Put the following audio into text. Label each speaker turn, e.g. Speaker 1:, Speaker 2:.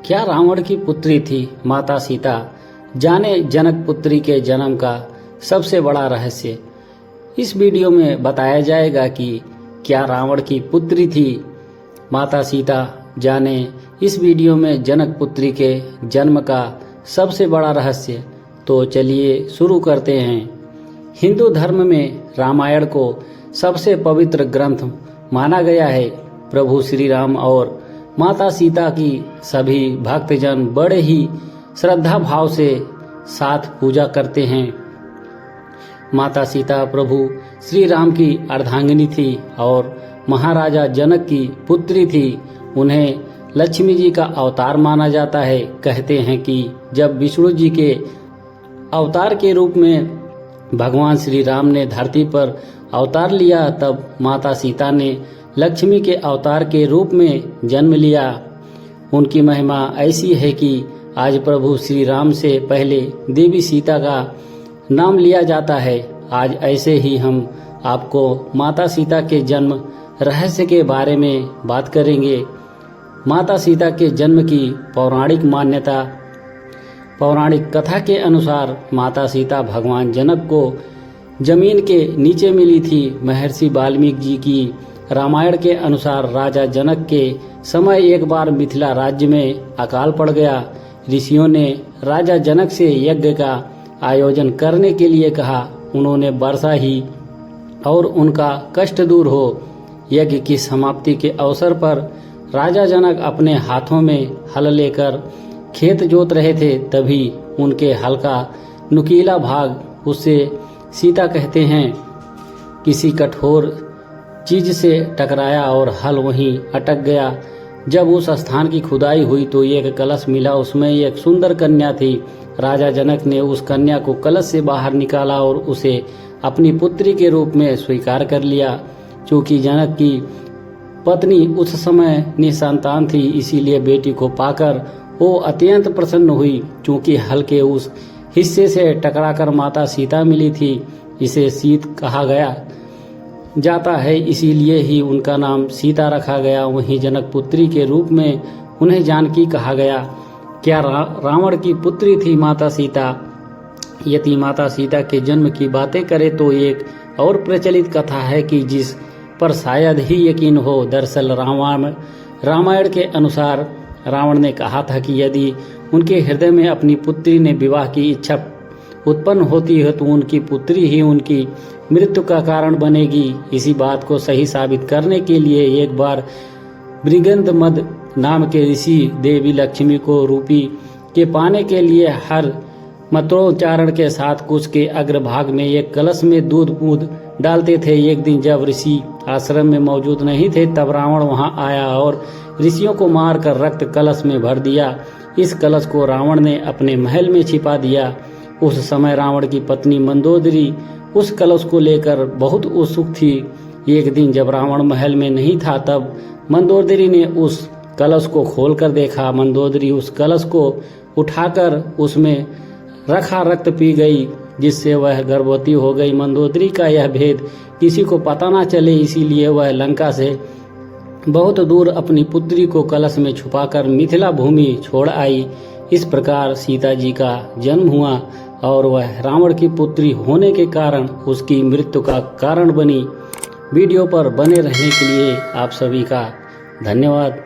Speaker 1: क्या रावण की पुत्री थी माता सीता? जाने जनक पुत्री के जन्म का सबसे बड़ा रहस्य। इस वीडियो में बताया जाएगा कि क्या रावण की पुत्री थी माता सीता। जाने इस वीडियो में जनक पुत्री के जन्म का सबसे बड़ा रहस्य। तो चलिए शुरू करते हैं। हिंदू धर्म में रामायण को सबसे पवित्र ग्रंथ माना गया है। प्रभु श्री राम और माता सीता की सभी भक्तजन बड़े ही श्रद्धा भाव से साथ पूजा करते हैं। माता सीता प्रभु श्री राम की अर्धांगिनी थी और महाराजा जनक की पुत्री थी। उन्हें लक्ष्मी जी का अवतार माना जाता है। कहते हैं कि जब विष्णु जी के अवतार के रूप में भगवान श्री राम ने धरती पर अवतार लिया, तब माता सीता ने लक्ष्मी के अवतार के रूप में जन्म लिया। उनकी महिमा ऐसी है कि आज प्रभु श्री राम से पहले देवी सीता का नाम लिया जाता है। आज ऐसे ही हम आपको माता सीता के जन्म रहस्य के बारे में बात करेंगे। माता सीता के जन्म की पौराणिक मान्यता। पौराणिक कथा के अनुसार माता सीता भगवान जनक को जमीन के नीचे मिली थी। महर्षि वाल्मीकि जी की रामायण के अनुसार राजा जनक के समय एक बार मिथिला राज्य में अकाल पड़ गया। ऋषियों ने राजा जनक से यज्ञ का आयोजन करने के लिए कहा। उन्होंने वर्षा ही और उनका कष्ट दूर हो। यज्ञ की समाप्ति के अवसर पर राजा जनक अपने हाथों में हल लेकर खेत जोत रहे थे। तभी उनके हल का नुकीला भाग, उससे सीता कहते हैं, किसी कठोर चीज से टकराया और हल वहीं अटक गया। जब उस स्थान की खुदाई हुई तो एक कलश मिला। उसमें एक सुंदर कन्या थी। राजा जनक ने उस कन्या को कलश से बाहर निकाला और उसे अपनी पुत्री के रूप में स्वीकार कर लिया। चूंकि जनक की पत्नी उस समय निसंतान थी, इसीलिए बेटी को पाकर वो अत्यंत प्रसन्न हुई। चूंकि हल के उस हिस्से से टकराकर माता सीता मिली थी, इसे सीत कहा गया जाता है, इसीलिए ही उनका नाम सीता रखा गया। वहीं जनक पुत्री के रूप में उन्हें जानकी कहा गया। क्या रावण की पुत्री थी माता सीता? यदि माता सीता के जन्म की बातें करें तो एक और प्रचलित कथा है कि जिस पर शायद ही यकीन हो। दरअसल रामायण के अनुसार रावण ने कहा था कि यदि उनके हृदय में अपनी पुत्री ने विवाह की इच्छा उत्पन्न होती है तो उनकी पुत्री ही उनकी मृत्यु का कारण बनेगी। इसी बात को सही साबित करने के लिए एक बार मृगंधमद नाम के ऋषि देवी लक्ष्मी को रूपी के पाने के लिए हर मंत्रोच्चारण के साथ कुछ के अग्रभाग में एक कलश में दूध डालते थे। एक दिन जब ऋषि आश्रम में मौजूद नहीं थे, तब रावण वहां आया और ऋषियों को मारकर रक्त कलश में भर दिया। इस कलश को रावण ने अपने महल में छिपा दिया। उस समय रावण की पत्नी मंदोदरी उस कलश को लेकर बहुत उत्सुक थी। एक दिन जब रावण महल में नहीं था, तब मंदोदरी ने उस कलश को खोलकर देखा। मंदोदरी उस कलश को उठाकर उसमें रखा रक्त पी गई, जिससे वह गर्भवती हो गई। मंदोदरी का यह भेद किसी को पता न चले, इसीलिए वह लंका से बहुत दूर अपनी पुत्री को कलश में छुपाकर मिथिला भूमि छोड़ आई। इस प्रकार सीता जी का जन्म हुआ और वह रावण की पुत्री होने के कारण उसकी मृत्यु का कारण बनी। वीडियो पर बने रहने के लिए आप सभी का धन्यवाद।